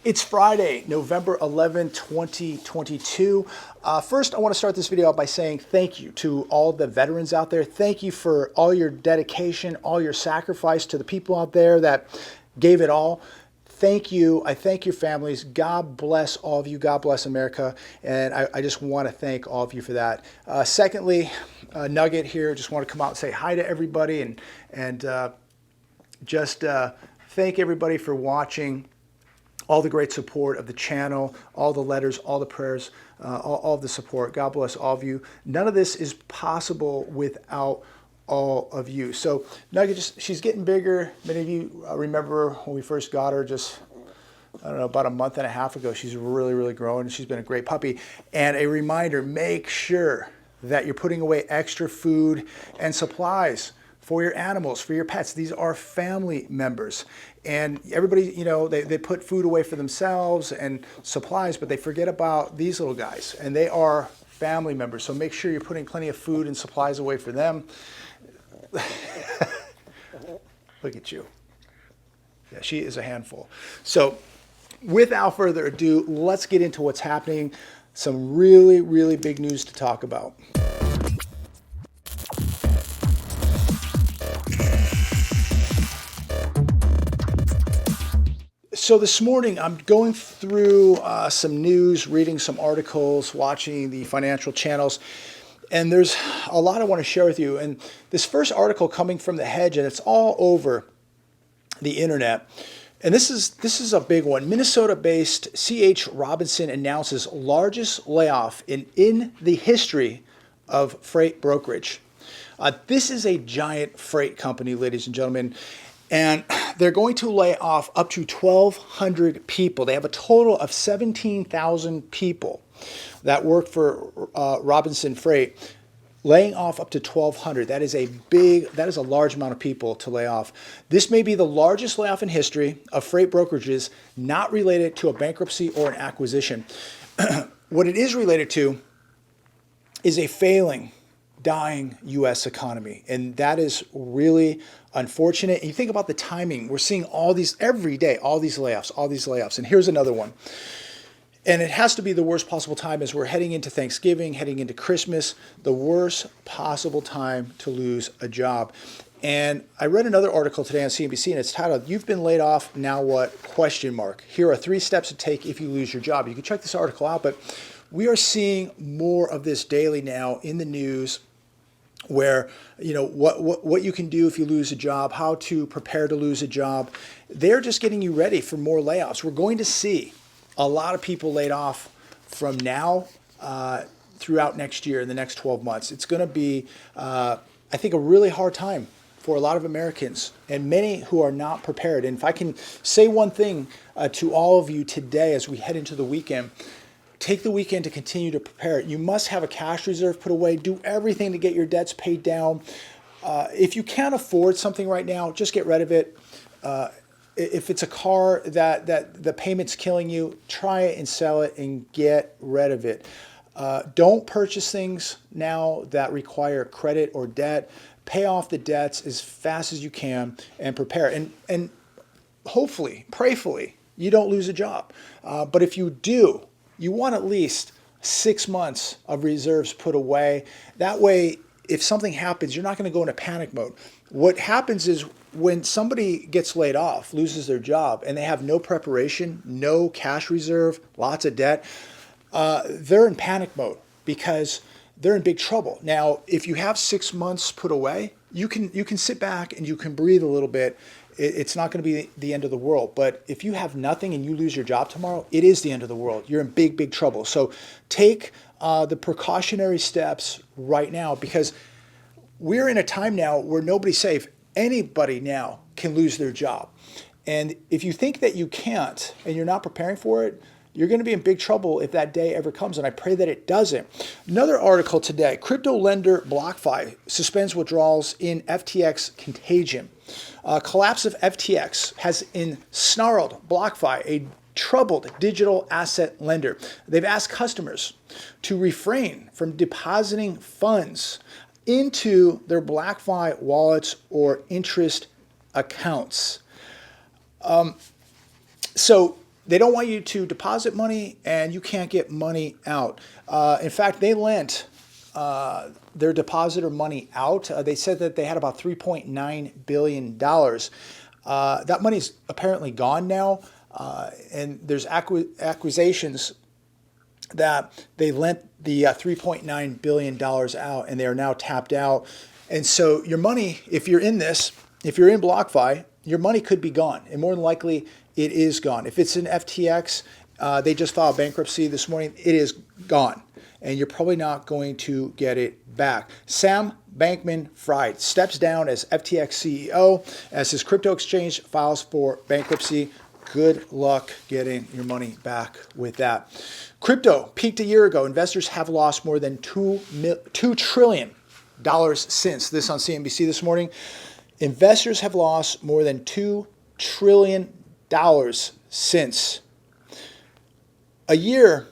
It's Friday, November 11, 2022. First, I want to start this video out by saying thank you to all the veterans out there. Thank you for all your dedication, all your sacrifice, to the people out there that gave it all. Thank you. I thank your families. God bless all of you. God bless America. And I just want to thank all of you for that. Secondly, Nugget here. Just want to come out and say hi to everybody and just thank everybody for watching. All the great support of the channel, all the letters, all the prayers, all of the support. God bless all of you. None of this is possible without all of you. So Nugget, she's getting bigger. Many of you remember when we first got her just, I don't know, about a month and a half ago. She's really, really growing. She's been a great puppy. And a reminder, make sure that you're putting away extra food and supplies for your animals, for your pets. These are family members. And everybody, you know, they put food away for themselves and supplies, but they forget about these little guys. And they are family members. So make sure you're putting plenty of food and supplies away for them. Look at you. Yeah, she is a handful. So without further ado, let's get into what's happening. Some really, really big news to talk about. So this morning, I'm going through some news, reading some articles, watching the financial channels, and there's a lot I want to share with you. And this first article coming from The Hedge, and it's all over the internet. And this is a big one. Minnesota-based C.H. Robinson announces largest layoff in the history of freight brokerage. This is a giant freight company, ladies and gentlemen. And they're going to lay off up to 1,200 people. They have a total of 17,000 people that work for Robinson Freight, laying off up to 1,200. That is a large amount of people to lay off. This may be the largest layoff in history of freight brokerages not related to a bankruptcy or an acquisition. What it is related to is a failing, dying U.S. economy. And that is really unfortunate. And you think about the timing. We're seeing all these every day, all these layoffs. And here's another one. And it has to be the worst possible time as we're heading into Thanksgiving, heading into Christmas, the worst possible time to lose a job. And I read another article today on CNBC, and it's titled, "You've been laid off, now what? ? Here are 3 steps to take if you lose your job." You can check this article out, but we are seeing more of this daily now in the news, where, you know, what you can do if you lose a job, how to prepare to lose a job. They're just getting you ready for more layoffs. We're going to see a lot of people laid off from now throughout next year, in the next 12 months. It's going to be, I think, a really hard time for a lot of Americans and many who are not prepared. And if I can say one thing to all of you today as we head into the weekend, take the weekend to continue to prepare. You must have a cash reserve put away. Do everything to get your debts paid down. If you can't afford something right now, just get rid of it. If it's a car that the payment's killing you, try it and sell it and get rid of it. Don't purchase things now that require credit or debt. Pay off the debts as fast as you can and prepare. And hopefully, prayfully, you don't lose a job. But if you do, you want at least 6 months of reserves put away. That way, if something happens, you're not going to go into panic mode. What happens is when somebody gets laid off, loses their job, and they have no preparation, no cash reserve, lots of debt, they're in panic mode because they're in big trouble. Now, if you have 6 months put away, you can sit back and you can breathe a little bit. It's not going to be the end of the world. But if you have nothing and you lose your job tomorrow, it is the end of the world. You're in big, big trouble. So take the precautionary steps right now, because we're in a time now where nobody's safe. Anybody now can lose their job. And if you think that you can't and you're not preparing for it, you're going to be in big trouble if that day ever comes, and I pray that it doesn't. Another article today, crypto lender BlockFi suspends withdrawals in FTX contagion. Collapse of FTX has ensnarled BlockFi, a troubled digital asset lender. They've asked customers to refrain from depositing funds into their BlockFi wallets or interest accounts. So they don't want you to deposit money, and you can't get money out. In fact, they lent their depositor money out. They said that they had about $3.9 billion. That money's apparently gone now, and there's accusations that they lent the $3.9 billion out, and they are now tapped out. And so your money, if you're in this, if you're in BlockFi, your money could be gone, and more than likely it is gone. If it's in FTX, they just filed bankruptcy this morning, it is gone, and you're probably not going to get it back. Sam Bankman-Fried steps down as FTX CEO as his crypto exchange files for bankruptcy. Good luck getting your money back with that. Crypto peaked a year ago. Investors have lost more than $2 trillion since. This on CNBC this morning. Investors have lost more than $2 trillion since. A year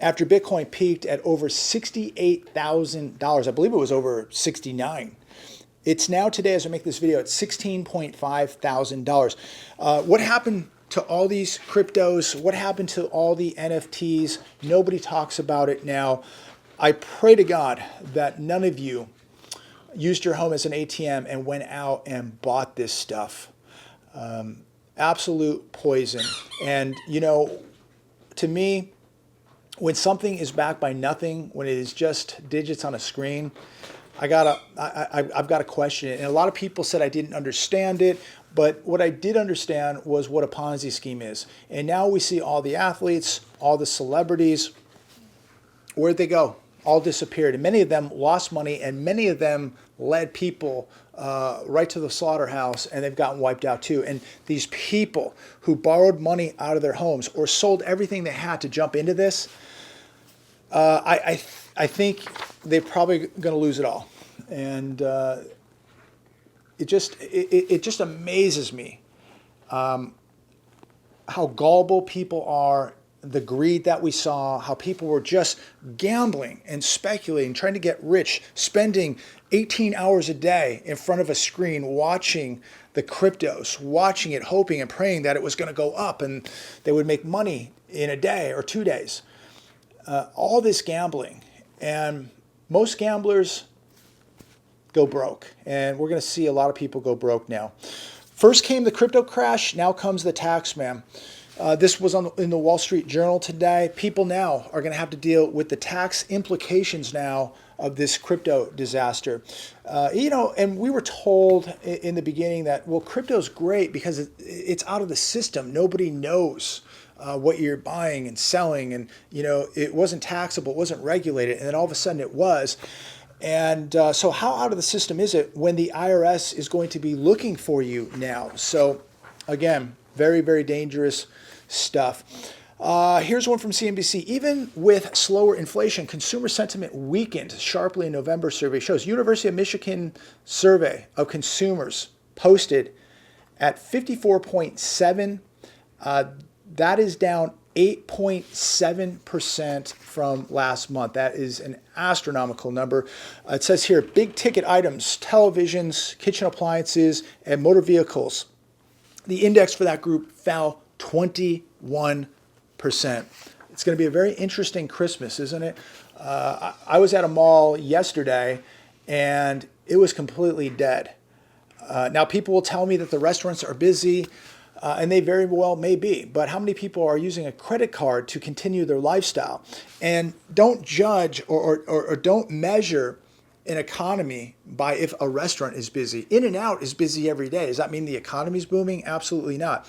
after Bitcoin peaked at over $68,000, I believe it was over $69,000. It's now today, as I make this video, at $16.5 thousand. What happened to all these cryptos? What happened to all the NFTs? Nobody talks about it now. I pray to God that none of you used your home as an ATM and went out and bought this stuff. Absolute poison. And, you know, to me, when something is backed by nothing, when it is just digits on a screen, I've got to question it. And a lot of people said I didn't understand it, but what I did understand was what a Ponzi scheme is. And now we see all the athletes, all the celebrities, where'd they go? All disappeared. And many of them lost money, and many of them led people right to the slaughterhouse, and they've gotten wiped out too. And these people who borrowed money out of their homes or sold everything they had to jump into this, I think they're probably going to lose it all. And it just amazes me how gullible people are, the greed that we saw, how people were just gambling and speculating, trying to get rich, spending 18 hours a day in front of a screen watching the cryptos, watching it, hoping and praying that it was going to go up and they would make money in a day or 2 days. All this gambling, and most gamblers go broke, and we're going to see a lot of people go broke now. First came the crypto crash, now comes the tax man. This was in the Wall Street Journal today. People now are going to have to deal with the tax implications now of this crypto disaster. You know, and we were told in the beginning that, well, crypto's great because it's out of the system. Nobody knows what you're buying and selling, and you know, it wasn't taxable, it wasn't regulated, and then all of a sudden it was. And so how out of the system is it when the IRS is going to be looking for you now? So again, very, very dangerous stuff. Here's one from CNBC. Even with slower inflation, consumer sentiment weakened sharply in November, survey shows. University of Michigan survey of consumers posted at 54.7. That is down 8.7% from last month. That is an astronomical number. It says here, big ticket items, televisions, kitchen appliances, and motor vehicles. The index for that group fell 21%. It's going to be a very interesting Christmas, isn't it? I was at a mall yesterday, and it was completely dead. Now, people will tell me that the restaurants are busy, and they very well may be, but how many people are using a credit card to continue their lifestyle? And don't judge or don't measure an economy by if a restaurant is busy. In-N-Out is busy every day. Does that mean the economy is booming? Absolutely not.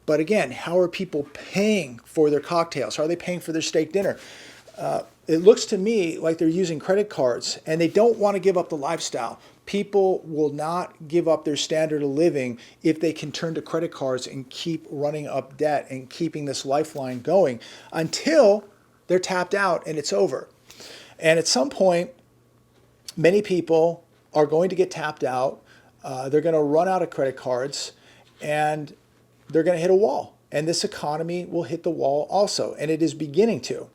But again, how are people paying for their cocktails? How are they paying for their steak dinner? It looks to me like they're using credit cards, and they don't want to give up the lifestyle. People will not give up their standard of living if they can turn to credit cards and keep running up debt and keeping this lifeline going until they're tapped out and it's over. And at some point, many people are going to get tapped out. They're going to run out of credit cards, and they're going to hit a wall. And this economy will hit the wall also, and it is beginning to.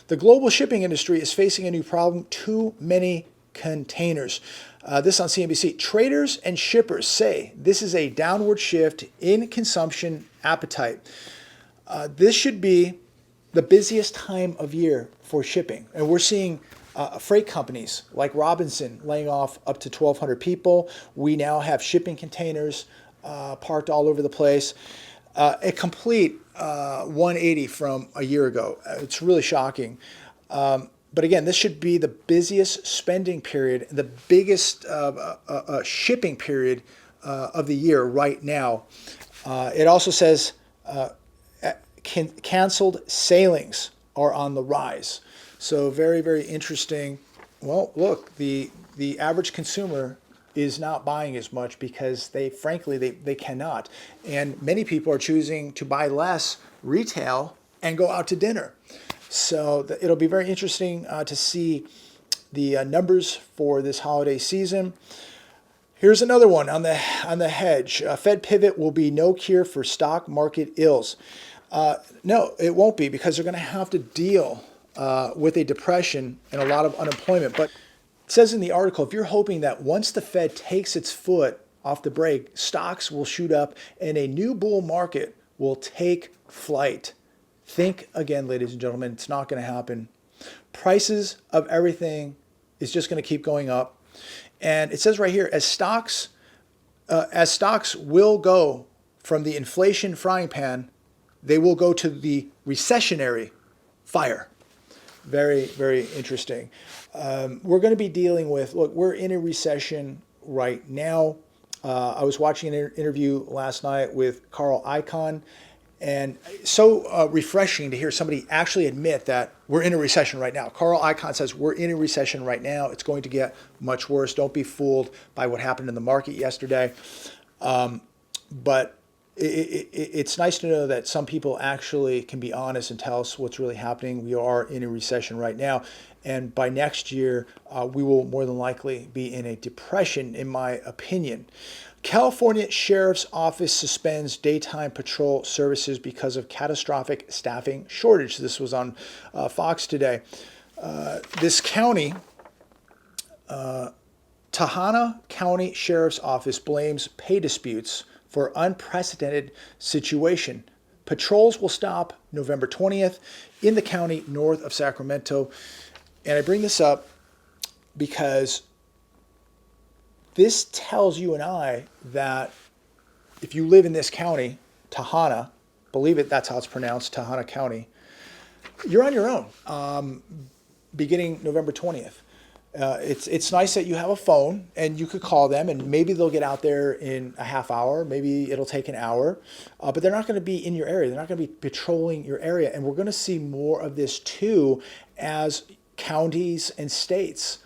The global shipping industry is facing a new problem: too many containers. This on CNBC. Traders and shippers say this is a downward shift in consumption appetite. This should be the busiest time of year for shipping. And we're seeing freight companies like Robinson laying off up to 1,200 people. We now have shipping containers parked all over the place. A complete 180 from a year ago. It's really shocking. But again, this should be the busiest spending period, the biggest shipping period of the year right now. It also says canceled sailings are on the rise. So very, very interesting. Well, look, the average consumer is not buying as much because they cannot. And many people are choosing to buy less retail and go out to dinner. So it'll be very interesting to see the numbers for this holiday season. Here's another one on the hedge. Fed pivot will be no cure for stock market ills. No, it won't be, because they're going to have to deal with a depression and a lot of unemployment. But it says in the article, if you're hoping that once the Fed takes its foot off the brake, stocks will shoot up and a new bull market will take flight. Think again, ladies and gentlemen, it's not going to happen. Prices of everything is just going to keep going up. And it says right here, as stocks will go from the inflation frying pan, they will go to the recessionary fire. Very, very interesting. We're going to be dealing with, look, we're in a recession right now. I was watching an interview last night with Carl Icahn, and so refreshing to hear somebody actually admit that we're in a recession right now. Carl Icahn says we're in a recession right now. It's going to get much worse. Don't be fooled by what happened in the market yesterday. But it's nice to know that some people actually can be honest and tell us what's really happening. We are in a recession right now. And by next year, we will more than likely be in a depression, in my opinion. California Sheriff's Office suspends daytime patrol services because of catastrophic staffing shortage. This was on Fox today. This county, Tahana County Sheriff's Office blames pay disputes for unprecedented situation. Patrols will stop November 20th in the county north of Sacramento. And I bring this up because this tells you and I that if you live in this county, Tahana, believe it, that's how it's pronounced, Tahana County, you're on your own beginning November 20th. It's nice that you have a phone and you could call them, and maybe they'll get out there in a half hour. Maybe it'll take an hour, but they're not going to be in your area. They're not going to be patrolling your area. And we're going to see more of this too, as counties and states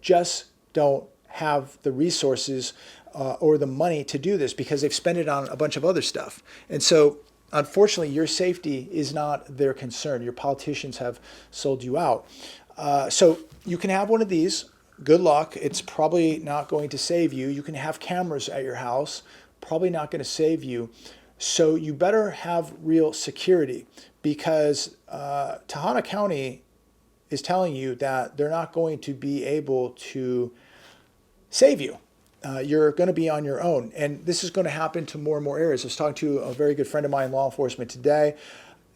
just don't have the resources or the money to do this because they've spent it on a bunch of other stuff. And so unfortunately, your safety is not their concern. Your politicians have sold you out. So you can have one of these. Good luck. It's probably not going to save you. You can have cameras at your house. Probably not going to save you. So you better have real security, because Tahana County is telling you that they're not going to be able to save you. You're going to be on your own. And this is going to happen to more and more areas. I was talking to a very good friend of mine in law enforcement today,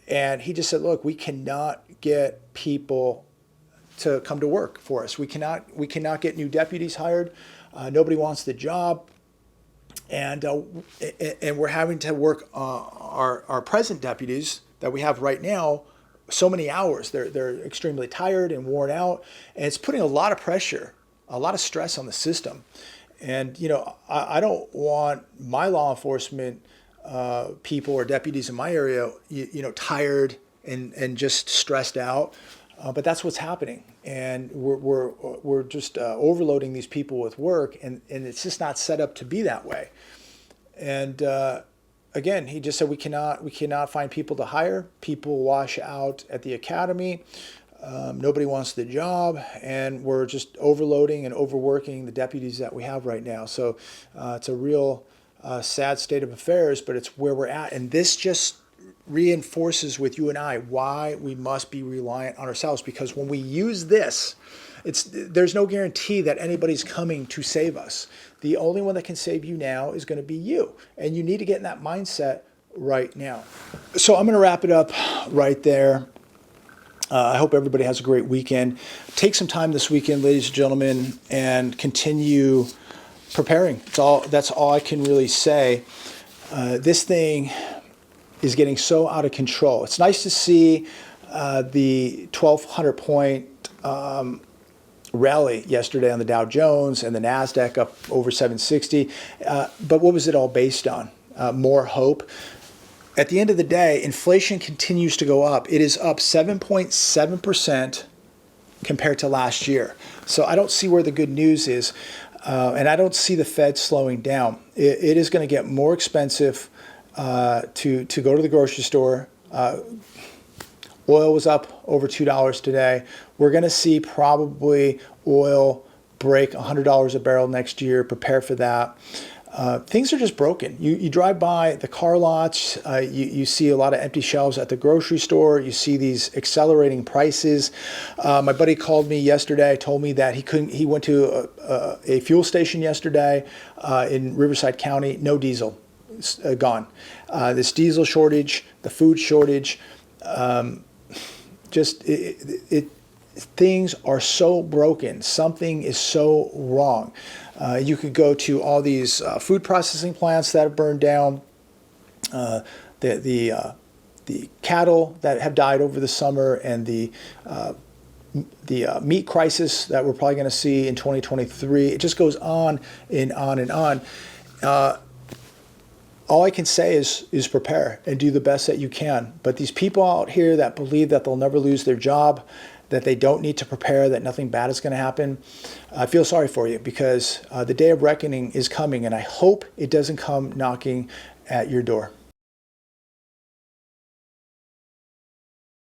and he just said, look, we cannot get people to come to work for us. We cannot get new deputies hired. Nobody wants the job. And we're having to work our present deputies that we have right now so many hours. They're extremely tired and worn out, and it's putting a lot of pressure, a lot of stress on the system. And I don't want my law enforcement people or deputies in my area, tired and just stressed out. But that's what's happening, and we're just overloading these people with work, and it's just not set up to be that way. And again, he just said we cannot find people to hire. People wash out at the academy. Nobody wants the job, and we're just overloading and overworking the deputies that we have right now. So it's a real sad state of affairs, but it's where we're at, and this just reinforces with you and I why we must be reliant on ourselves, because when we use this, there's no guarantee that anybody's coming to save us. The only one that can save you now is going to be you, and you need to get in that mindset right now. So I'm going to wrap it up right there. I hope everybody has a great weekend. Take some time this weekend, ladies and gentlemen, and continue preparing. That's all I can really say. This thing is getting so out of control. It's nice to see the 1,200 point rally yesterday on the Dow Jones and the NASDAQ up over 760. But what was it all based on? More hope. At the end of the day, inflation continues to go up. It is up 7.7% compared to last year. So I don't see where the good news is. And I don't see the Fed slowing down. It is going to get more expensive to go to the grocery store. Oil was up over $2 today. We're going to see probably oil break $100 a barrel next year. Prepare for that. Things are just broken. You drive by the car lots, you see a lot of empty shelves at the grocery store. You see these accelerating prices. My buddy called me yesterday, told me that he went to a fuel station yesterday in Riverside County, no diesel, gone. This diesel shortage, the food shortage, things are so broken. Something is so wrong. You could go to all these food processing plants that have burned down, the cattle that have died over the summer, and the meat crisis that we're probably going to see in 2023. It just goes on and on and on. All I can say is prepare and do the best that you can. But these people out here that believe that they'll never lose their job, that they don't need to prepare, that nothing bad is going to happen, I feel sorry for you, because the day of reckoning is coming, and I hope it doesn't come knocking at your door.